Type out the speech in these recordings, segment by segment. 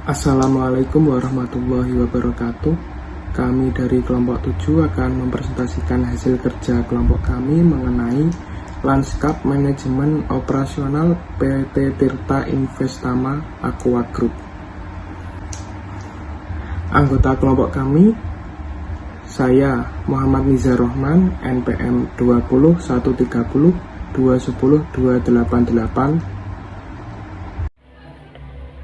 Assalamualaikum warahmatullahi wabarakatuh. Kami dari kelompok 7 akan mempresentasikan hasil kerja kelompok kami mengenai lanskap manajemen operasional PT Tirta Investama Aqua Group. Anggota kelompok kami, saya Muhammad Nizar Rohman, NPM 20 130 210 288.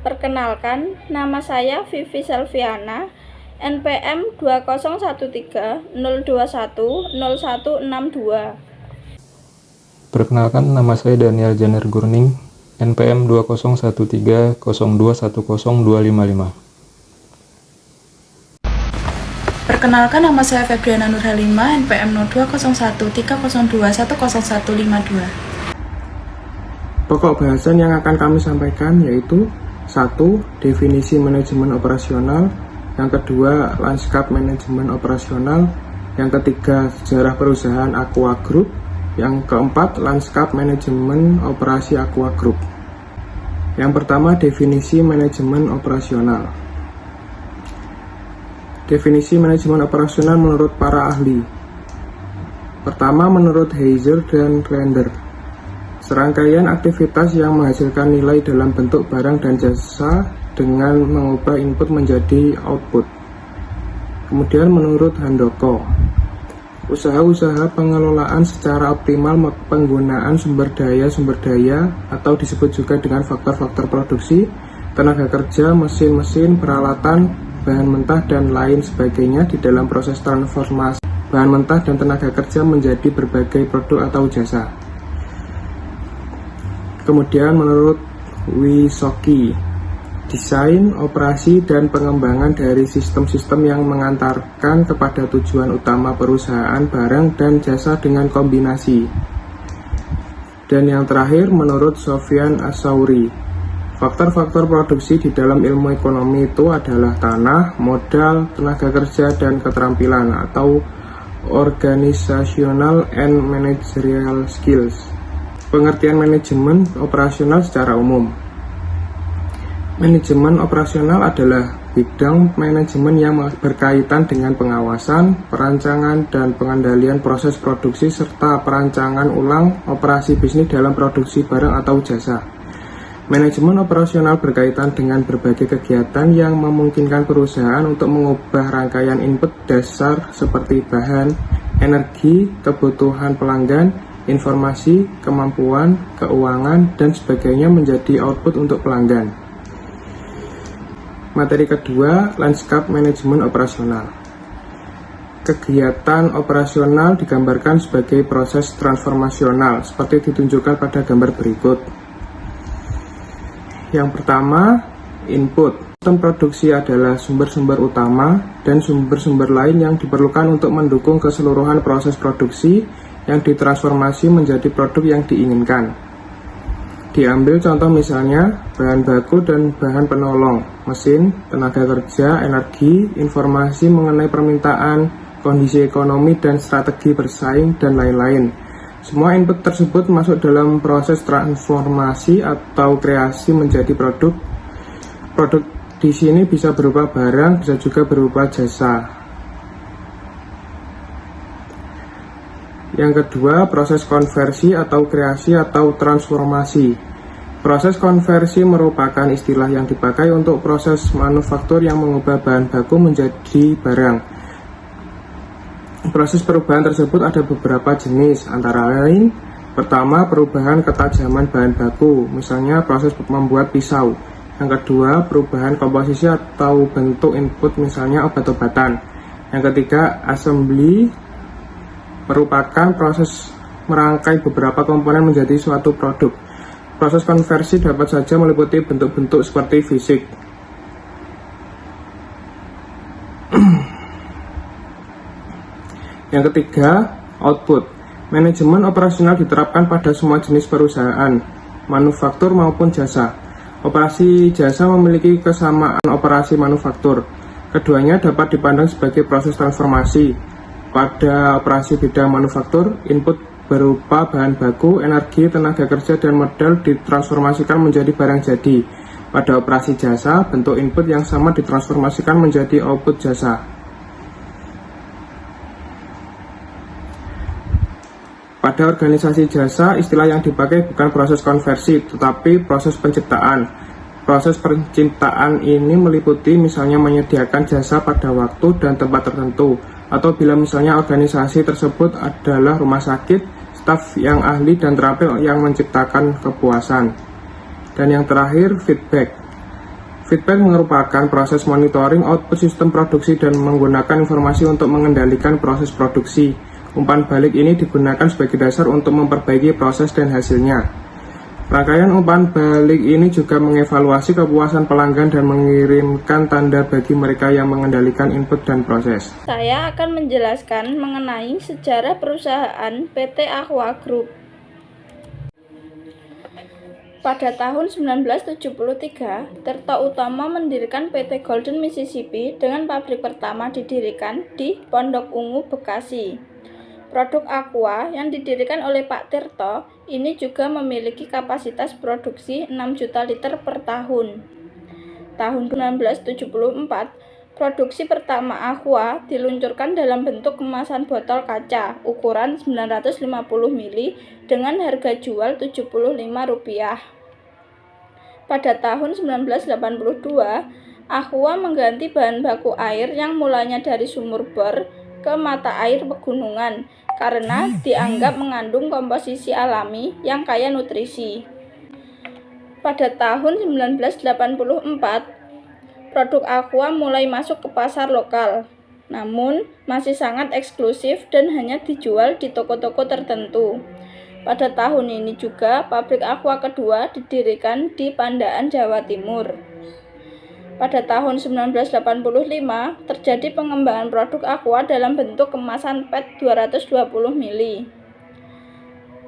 Perkenalkan, nama saya Vivi Selviana, NPM 2013 021 0162. Perkenalkan, nama saya Daniel Janer Gurning, NPM 2013 0210 255. Perkenalkan, nama saya Febriana Nurhalima, NPM 0201 302 10152. Pokok bahasan yang akan kami sampaikan yaitu 1. Definisi manajemen operasional. Yang kedua, lanskap manajemen operasional. Yang ketiga, sejarah perusahaan Aqua Group. Yang keempat, lanskap manajemen operasi Aqua Group. Yang pertama, definisi manajemen operasional. Definisi manajemen operasional menurut para ahli. Pertama, menurut Heiser dan Render, serangkaian aktivitas yang menghasilkan nilai dalam bentuk barang dan jasa dengan mengubah input menjadi output. Kemudian menurut Handoko, usaha-usaha pengelolaan secara optimal penggunaan sumber daya atau disebut juga dengan faktor-faktor produksi, tenaga kerja, mesin-mesin, peralatan, bahan mentah, dan lain sebagainya di dalam proses transformasi bahan mentah dan tenaga kerja menjadi berbagai produk atau jasa. Kemudian menurut Wisoki, desain, operasi, dan pengembangan dari sistem-sistem yang mengantarkan kepada tujuan utama perusahaan barang dan jasa dengan kombinasi. Dan yang terakhir menurut Sofyan Asauri, faktor-faktor produksi di dalam ilmu ekonomi itu adalah tanah, modal, tenaga kerja, dan keterampilan atau organizational and managerial skills. Pengertian manajemen operasional secara umum. Manajemen operasional adalah bidang manajemen yang berkaitan dengan pengawasan, perancangan, dan pengendalian proses produksi serta perancangan ulang operasi bisnis dalam produksi barang atau jasa. Manajemen operasional berkaitan dengan berbagai kegiatan yang memungkinkan perusahaan untuk mengubah rangkaian input dasar seperti bahan, energi, kebutuhan pelanggan, informasi, kemampuan, keuangan, dan sebagainya menjadi output untuk pelanggan. Materi kedua, lanskap manajemen operasional. Kegiatan operasional digambarkan sebagai proses transformasional seperti ditunjukkan pada gambar berikut. Yang pertama, input. Sistem produksi adalah sumber-sumber utama dan sumber-sumber lain yang diperlukan untuk mendukung keseluruhan proses produksi yang ditransformasi menjadi produk yang diinginkan. Diambil contoh misalnya bahan baku dan bahan penolong, mesin, tenaga kerja, energi, informasi mengenai permintaan, kondisi ekonomi dan strategi bersaing, dan lain-lain. Semua input tersebut masuk dalam proses transformasi atau kreasi menjadi produk. Produk di sini bisa berupa barang, bisa juga berupa jasa. Yang kedua, proses konversi atau kreasi atau transformasi. Proses konversi merupakan istilah yang dipakai untuk proses manufaktur yang mengubah bahan baku menjadi barang. Proses perubahan tersebut ada beberapa jenis, antara lain, pertama, perubahan ketajaman bahan baku, misalnya proses membuat pisau. Yang kedua, perubahan komposisi atau bentuk input, misalnya obat-obatan. Yang ketiga, assembly, merupakan proses merangkai beberapa komponen menjadi suatu produk. Proses konversi dapat saja meliputi bentuk-bentuk seperti fisik. Yang ketiga, output. Manajemen operasional diterapkan pada semua jenis perusahaan, manufaktur maupun jasa. Operasi jasa memiliki kesamaan operasi manufaktur. Keduanya dapat dipandang sebagai proses transformasi. Pada operasi bidang manufaktur, input berupa bahan baku, energi, tenaga kerja, dan modal ditransformasikan menjadi barang jadi. Pada operasi jasa, bentuk input yang sama ditransformasikan menjadi output jasa. Pada organisasi jasa, istilah yang dipakai bukan proses konversi, tetapi proses penciptaan. Proses penciptaan ini meliputi misalnya menyediakan jasa pada waktu dan tempat tertentu, atau bila misalnya organisasi tersebut adalah rumah sakit, staf yang ahli dan terampil yang menciptakan kepuasan. Dan yang terakhir, feedback. Feedback merupakan proses monitoring output sistem produksi dan menggunakan informasi untuk mengendalikan proses produksi. Umpan balik ini digunakan sebagai dasar untuk memperbaiki proses dan hasilnya. Rangkaian umpan balik ini juga mengevaluasi kepuasan pelanggan dan mengirimkan tanda bagi mereka yang mengendalikan input dan proses. Saya akan menjelaskan mengenai sejarah perusahaan PT Aqua Group. Pada tahun 1973, Tirta Utama mendirikan PT Golden Mississippi dengan pabrik pertama didirikan di Pondok Ungu, Bekasi. Produk Aqua yang didirikan oleh Pak Tirta ini juga memiliki kapasitas produksi 6 juta liter per tahun. Tahun 1974, produksi pertama Aqua diluncurkan dalam bentuk kemasan botol kaca ukuran 950 ml dengan harga jual Rp75. Pada tahun 1982, Aqua mengganti bahan baku air yang mulanya dari sumur bor ke mata air pegunungan karena dianggap mengandung komposisi alami yang kaya nutrisi. Pada tahun 1984, produk Aqua mulai masuk ke pasar lokal, namun masih sangat eksklusif dan hanya dijual di toko-toko tertentu. Pada tahun ini juga, pabrik Aqua kedua didirikan di Pandaan, Jawa Timur. Pada tahun 1985, terjadi pengembangan produk Aqua dalam bentuk kemasan PET 220 ml.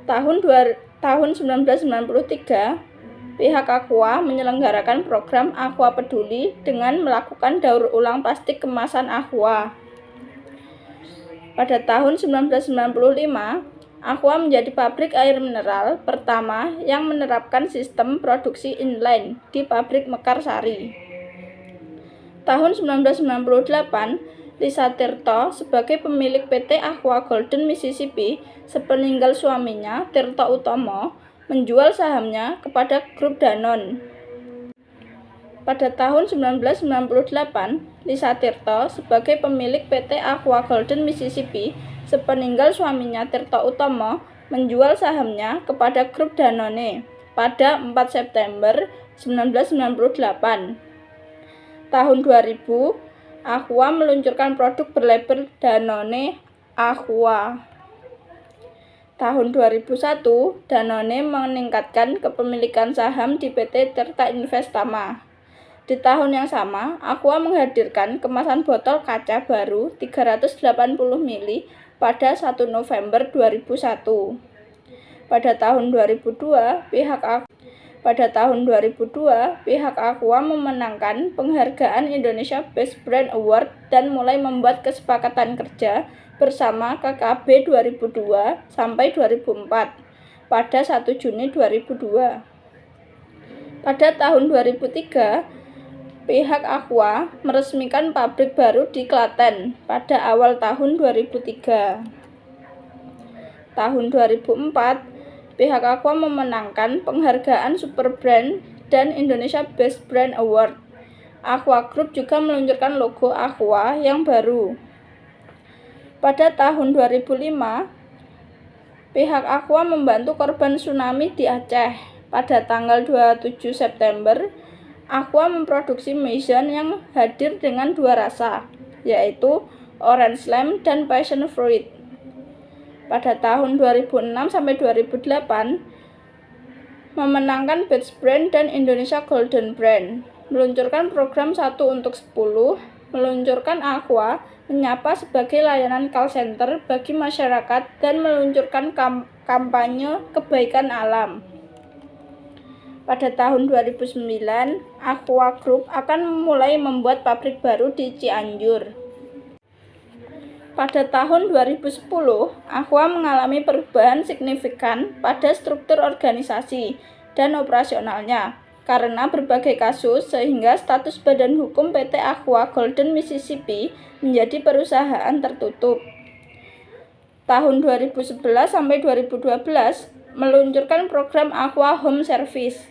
Tahun 1993, pihak Aqua menyelenggarakan program Aqua Peduli dengan melakukan daur ulang plastik kemasan Aqua. Pada tahun 1995, Aqua menjadi pabrik air mineral pertama yang menerapkan sistem produksi inline di pabrik Mekarsari. Tahun 1998, Lisa Tirta sebagai pemilik PT Aqua Golden Mississippi sepeninggal suaminya, Tirta Utama, menjual sahamnya kepada grup Danone. Pada tahun 1998, Lisa Tirta sebagai pemilik PT Aqua Golden Mississippi sepeninggal suaminya Tirta Utama menjual sahamnya kepada grup Danone pada 4 September 1998. Tahun 2000, Aqua meluncurkan produk berlabel Danone Aqua. Tahun 2001, Danone meningkatkan kepemilikan saham di PT Tirta Investama. Di tahun yang sama, Aqua menghadirkan kemasan botol kaca baru 380 ml pada 1 November 2001. Pada tahun 2002, pihak Aqua memenangkan penghargaan Indonesia Best Brand Award dan mulai membuat kesepakatan kerja bersama KKB 2002 sampai 2004 pada 1 Juni 2002. Pada tahun 2003, pihak Aqua meresmikan pabrik baru di Klaten pada awal tahun 2003. Tahun 2004, pihak Aqua memenangkan penghargaan Super Brand dan Indonesia Best Brand Award. Aqua Group juga meluncurkan logo Aqua yang baru. Pada tahun 2005, pihak Aqua membantu korban tsunami di Aceh. Pada tanggal 27 September, Aqua memproduksi Maison yang hadir dengan 2 rasa, yaitu Orange Lime dan Passion Fruit. Pada tahun 2006 sampai 2008, memenangkan Best Brand dan Indonesia Golden Brand, meluncurkan program 1 untuk 10, meluncurkan Aqua menyapa sebagai layanan call center bagi masyarakat dan meluncurkan kampanye kebaikan alam. Pada tahun 2009, Aqua Group akan mulai membuat pabrik baru di Cianjur. Pada tahun 2010, Aqua mengalami perubahan signifikan pada struktur organisasi dan operasionalnya. karena berbagai kasus sehingga status badan hukum PT Aqua Golden Mississippi menjadi perusahaan tertutup. Tahun 2011 sampai 2012 meluncurkan program Aqua Home Service,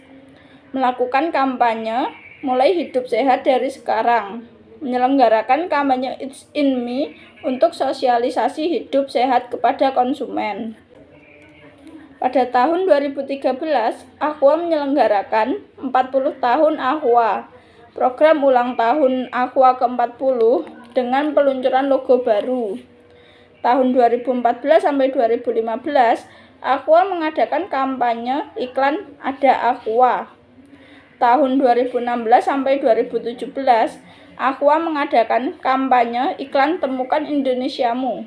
melakukan kampanye mulai hidup sehat dari sekarang, menyelenggarakan kampanye It's in Me untuk sosialisasi hidup sehat kepada konsumen. Pada tahun 2013, Aqua menyelenggarakan 40 tahun Aqua, program ulang tahun Aqua ke-40 dengan peluncuran logo baru. Tahun 2014 sampai 2015, Aqua mengadakan kampanye iklan Ada Aqua. Tahun 2016 sampai 2017, Aqua mengadakan kampanye iklan Temukan Indonesiamu.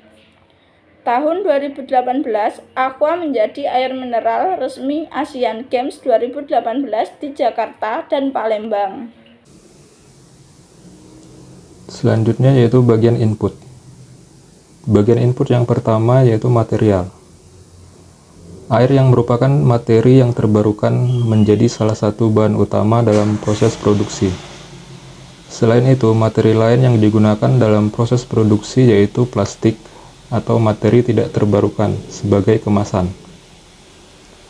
Tahun 2018, Aqua menjadi air mineral resmi Asian Games 2018 di Jakarta dan Palembang. Selanjutnya yaitu bagian input. Bagian input yang pertama yaitu material. Air yang merupakan materi yang terbarukan menjadi salah satu bahan utama dalam proses produksi. Selain itu, materi lain yang digunakan dalam proses produksi yaitu plastik atau materi tidak terbarukan sebagai kemasan.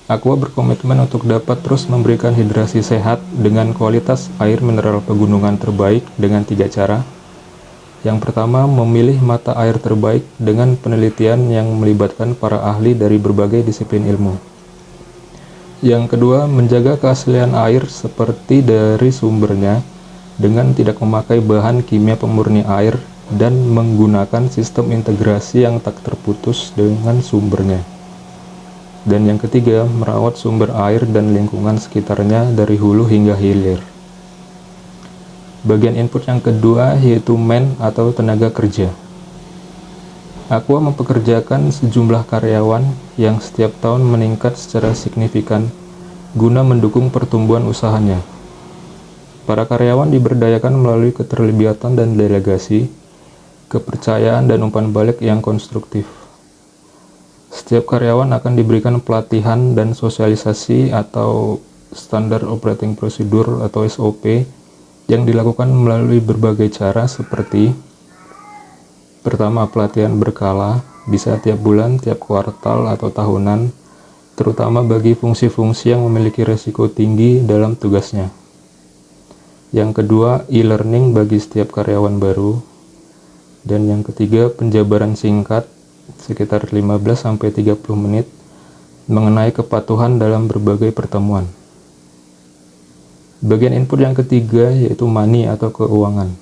Aqua berkomitmen untuk dapat terus memberikan hidrasi sehat dengan kualitas air mineral pegunungan terbaik dengan 3 cara. Yang pertama, memilih mata air terbaik dengan penelitian yang melibatkan para ahli dari berbagai disiplin ilmu. Yang kedua, menjaga keaslian air seperti dari sumbernya dengan tidak memakai bahan kimia pemurni air dan menggunakan sistem integrasi yang tak terputus dengan sumbernya. Dan yang ketiga, merawat sumber air dan lingkungan sekitarnya dari hulu hingga hilir. Bagian input yang kedua yaitu man atau tenaga kerja. Aqua mempekerjakan sejumlah karyawan yang setiap tahun meningkat secara signifikan guna mendukung pertumbuhan usahanya. Para karyawan diberdayakan melalui keterlibatan dan delegasi, kepercayaan dan umpan balik yang konstruktif. Setiap karyawan akan diberikan pelatihan dan sosialisasi atau Standard Operating Procedure atau SOP yang dilakukan melalui berbagai cara seperti: pertama, pelatihan berkala, bisa tiap bulan, tiap kuartal, atau tahunan, terutama bagi fungsi-fungsi yang memiliki risiko tinggi dalam tugasnya. Yang kedua, e-learning bagi setiap karyawan baru. Dan yang ketiga, penjabaran singkat, sekitar 15-30 menit, mengenai kepatuhan dalam berbagai pertemuan. Bagian input yang ketiga yaitu money atau keuangan.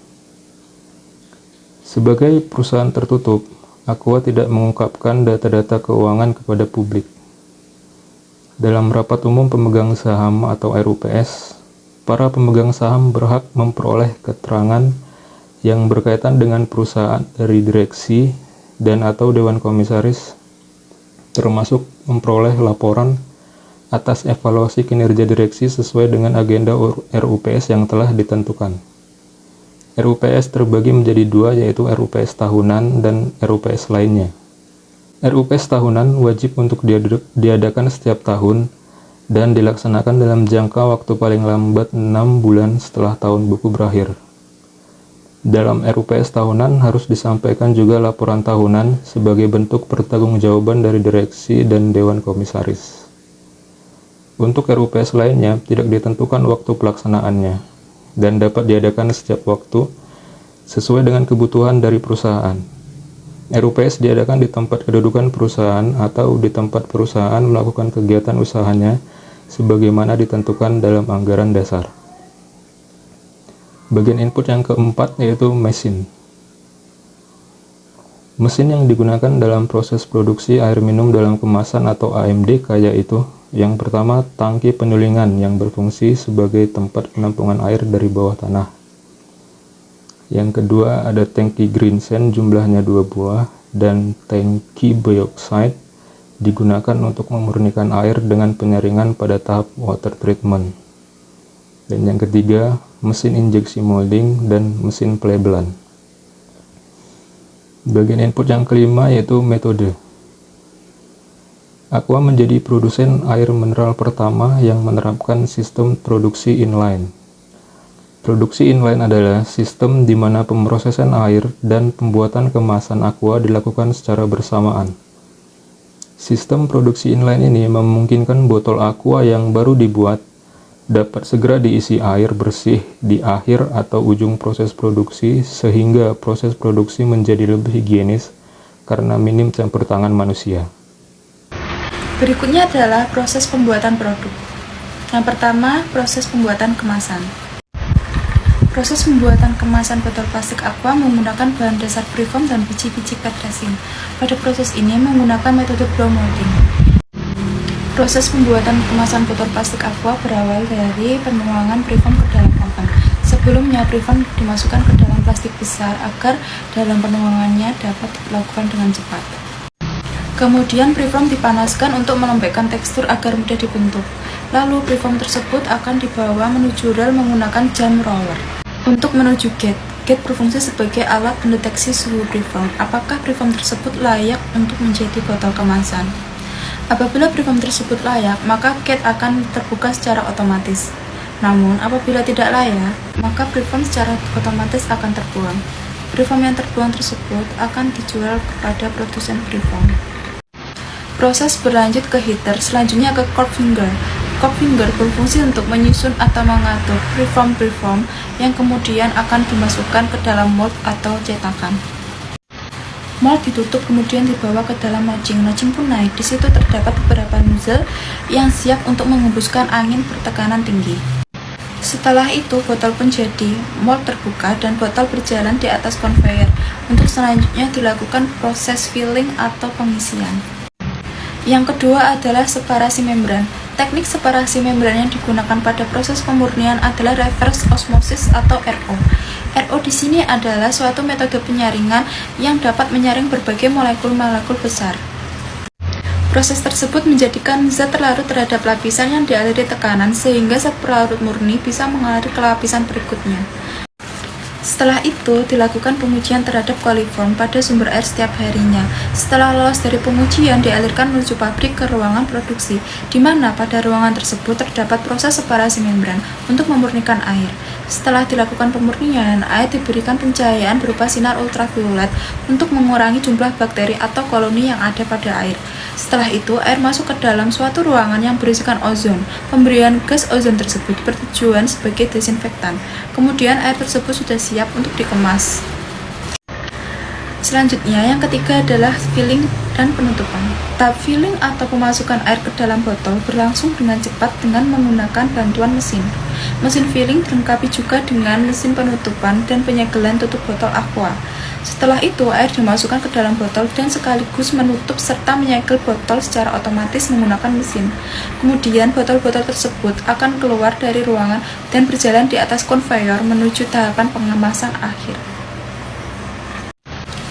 Sebagai perusahaan tertutup, Aqua tidak mengungkapkan data-data keuangan kepada publik. Dalam rapat umum pemegang saham atau RUPS, para pemegang saham berhak memperoleh keterangan yang berkaitan dengan perusahaan dari direksi dan atau dewan komisaris, termasuk memperoleh laporan atas evaluasi kinerja direksi sesuai dengan agenda RUPS yang telah ditentukan. RUPS terbagi menjadi 2, yaitu RUPS tahunan dan RUPS lainnya. RUPS tahunan wajib untuk diadakan setiap tahun dan dilaksanakan dalam jangka waktu paling lambat 6 bulan setelah tahun buku berakhir. Dalam RUPS tahunan harus disampaikan juga laporan tahunan sebagai bentuk pertanggungjawaban dari direksi dan dewan komisaris. Untuk RUPS lainnya tidak ditentukan waktu pelaksanaannya dan dapat diadakan setiap waktu sesuai dengan kebutuhan dari perusahaan. RUPS diadakan di tempat kedudukan perusahaan atau di tempat perusahaan melakukan kegiatan usahanya sebagaimana ditentukan dalam anggaran dasar. Bagian input yang keempat yaitu mesin. Mesin yang digunakan dalam proses produksi air minum dalam kemasan atau AMD kaya itu: yang pertama, tangki penyulingan yang berfungsi sebagai tempat penampungan air dari bawah tanah. Yang kedua, ada tangki green sand jumlahnya 2 buah, dan tangki bioxide digunakan untuk memurnikan air dengan penyaringan pada tahap water treatment. Dan yang ketiga, mesin injeksi molding dan mesin pelabelan. Bagian input yang kelima yaitu metode. Aqua menjadi produsen air mineral pertama yang menerapkan sistem produksi inline. Produksi inline adalah sistem di mana pemrosesan air dan pembuatan kemasan aqua dilakukan secara bersamaan. Sistem produksi inline ini memungkinkan botol aqua yang baru dibuat dapat segera diisi air bersih di akhir atau ujung proses produksi sehingga proses produksi menjadi lebih higienis karena minim campur tangan manusia. Berikutnya adalah proses pembuatan produk. Yang pertama, proses pembuatan kemasan. Proses pembuatan kemasan botol plastik aqua menggunakan bahan dasar preform dan biji-biji PET resin. Pada proses ini menggunakan metode blow molding. Proses pembuatan kemasan botol plastik aqua berawal dari penuangan preform ke dalam oven. Sebelumnya, preform dimasukkan ke dalam plastik besar agar dalam penuangannya dapat dilakukan dengan cepat. Kemudian, preform dipanaskan untuk melembekkan tekstur agar mudah dibentuk. Lalu, preform tersebut akan dibawa menuju rel menggunakan jam roller. Untuk menuju gate, gate berfungsi sebagai alat pendeteksi suhu preform. Apakah preform tersebut layak untuk menjadi botol kemasan? Apabila preform tersebut layak, maka gate akan terbuka secara otomatis. Namun, apabila tidak layak, maka preform secara otomatis akan terbuang. Preform yang terbuang tersebut akan dijual kepada produsen preform. Proses berlanjut ke heater, selanjutnya ke cork finger. Cork finger berfungsi untuk menyusun atau mengatur preform yang kemudian akan dimasukkan ke dalam mold atau cetakan. Mold ditutup kemudian dibawa ke dalam notching pun naik. Di situ terdapat beberapa nozzle yang siap untuk mengembuskan angin bertekanan tinggi. Setelah itu botol pun jadi, mold terbuka dan botol berjalan di atas conveyor. Untuk selanjutnya dilakukan proses filling atau pengisian. Yang kedua adalah separasi membran. Teknik separasi membran yang digunakan pada proses pemurnian adalah reverse osmosis atau RO. RO di sini adalah suatu metode penyaringan yang dapat menyaring berbagai molekul-molekul besar. Proses tersebut menjadikan zat terlarut terhadap lapisan yang dialiri tekanan sehingga zat pelarut murni bisa mengalir ke lapisan berikutnya. Setelah itu, dilakukan pengujian terhadap coliform pada sumber air setiap harinya. Setelah lolos dari pengujian, dialirkan menuju pabrik ke ruangan produksi, di mana pada ruangan tersebut terdapat proses separasi membran untuk memurnikan air. Setelah dilakukan pemurnian, air diberikan pencahayaan berupa sinar ultraviolet untuk mengurangi jumlah bakteri atau koloni yang ada pada air. Setelah itu, air masuk ke dalam suatu ruangan yang berisikan ozon. Pemberian gas ozon tersebut bertujuan sebagai desinfektan. Kemudian air tersebut sudah siap untuk dikemas. Selanjutnya, yang ketiga adalah filling dan penutupan. Tahap filling atau pemasukan air ke dalam botol berlangsung dengan cepat dengan menggunakan bantuan mesin. Mesin filling dilengkapi juga dengan mesin penutupan dan penyegelan tutup botol aqua. Setelah itu, air dimasukkan ke dalam botol dan sekaligus menutup serta menyegel botol secara otomatis menggunakan mesin. Kemudian, botol-botol tersebut akan keluar dari ruangan dan berjalan di atas konveyor menuju tahapan pengemasan akhir.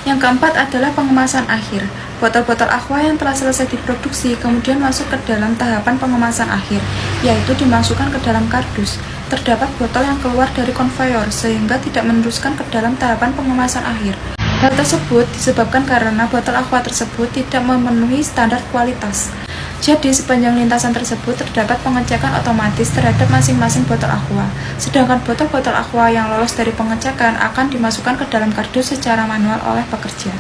Yang keempat adalah pengemasan akhir. Botol-botol aqua yang telah selesai diproduksi kemudian masuk ke dalam tahapan pengemasan akhir, yaitu dimasukkan ke dalam kardus. Terdapat botol yang keluar dari konveyor sehingga tidak meneruskan ke dalam tahapan pengemasan akhir. Hal tersebut disebabkan karena botol aqua tersebut tidak memenuhi standar kualitas. Jadi, sepanjang lintasan tersebut terdapat pengecekan otomatis terhadap masing-masing botol aqua. Sedangkan botol-botol aqua yang lolos dari pengecekan akan dimasukkan ke dalam kardus secara manual oleh pekerja.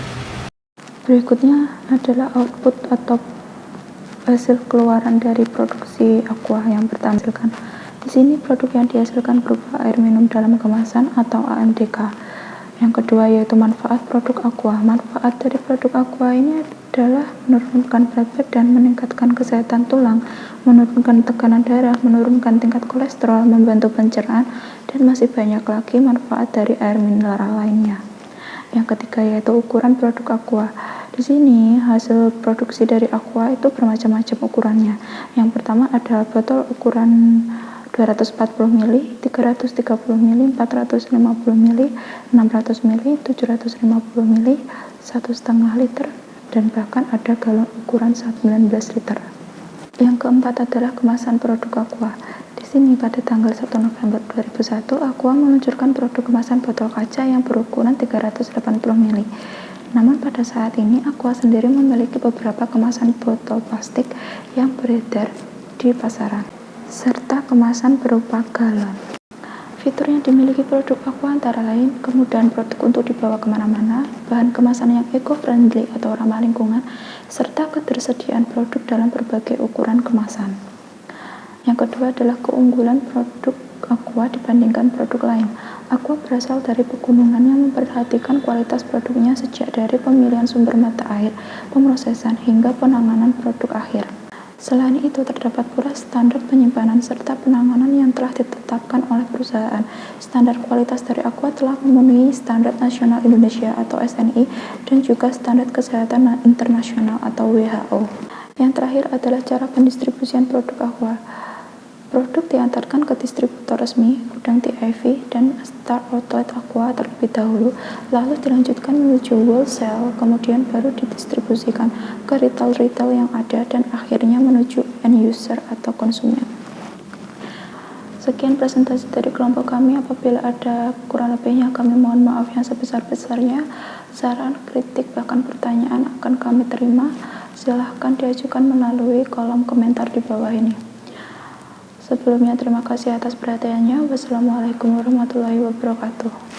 Berikutnya adalah output atau hasil keluaran dari produksi aqua yang pertama dihasilkan. Di sini produk yang dihasilkan berupa air minum dalam kemasan atau AMDK. Yang kedua yaitu manfaat produk aqua. Manfaat dari produk aqua ini adalah menurunkan berat badan, meningkatkan kesehatan tulang, menurunkan tekanan darah, menurunkan tingkat kolesterol, membantu pencernaan, dan masih banyak lagi manfaat dari air mineral lainnya. Yang ketiga yaitu ukuran produk aqua. Di sini hasil produksi dari aqua itu bermacam-macam ukurannya. Yang pertama ada botol ukuran 240 ml, 330 ml, 450 ml, 600 ml, 750 ml, 1,5 liter, dan bahkan ada galon ukuran 19 liter. Yang keempat adalah kemasan produk aqua. Di sini pada tanggal 1 November 2001, Aqua meluncurkan produk kemasan botol kaca yang berukuran 380 ml. Namun pada saat ini Aqua sendiri memiliki beberapa kemasan botol plastik yang beredar di pasaran, serta kemasan berupa galon. Fitur yang dimiliki produk Aqua antara lain kemudahan produk untuk dibawa kemana-mana, bahan kemasan yang eco-friendly atau ramah lingkungan, serta ketersediaan produk dalam berbagai ukuran kemasan. Yang kedua adalah keunggulan produk Aqua dibandingkan produk lain. Aqua berasal dari pegunungan yang memperhatikan kualitas produknya sejak dari pemilihan sumber mata air, pemrosesan, hingga penanganan produk akhir. Selain itu, terdapat pula standar penyimpanan serta penanganan yang telah ditetapkan oleh perusahaan. Standar kualitas dari Aqua telah memenuhi Standar Nasional Indonesia atau SNI dan juga Standar Kesehatan Internasional atau WHO. Yang terakhir adalah cara pendistribusian produk Aqua. Produk diantarkan ke distributor resmi, gudang TIV, dan Star Outlet Aqua terlebih dahulu, lalu dilanjutkan menuju wholesale, kemudian baru didistribusikan ke retail-retail yang ada, dan akhirnya menuju end user atau konsumen. Sekian presentasi dari kelompok kami. Apabila ada kurang lebihnya, kami mohon maaf yang sebesar-besarnya. Saran, kritik, bahkan pertanyaan akan kami terima. Silahkan diajukan melalui kolom komentar di bawah ini. Sebelumnya, terima kasih atas perhatiannya. Wassalamualaikum warahmatullahi wabarakatuh.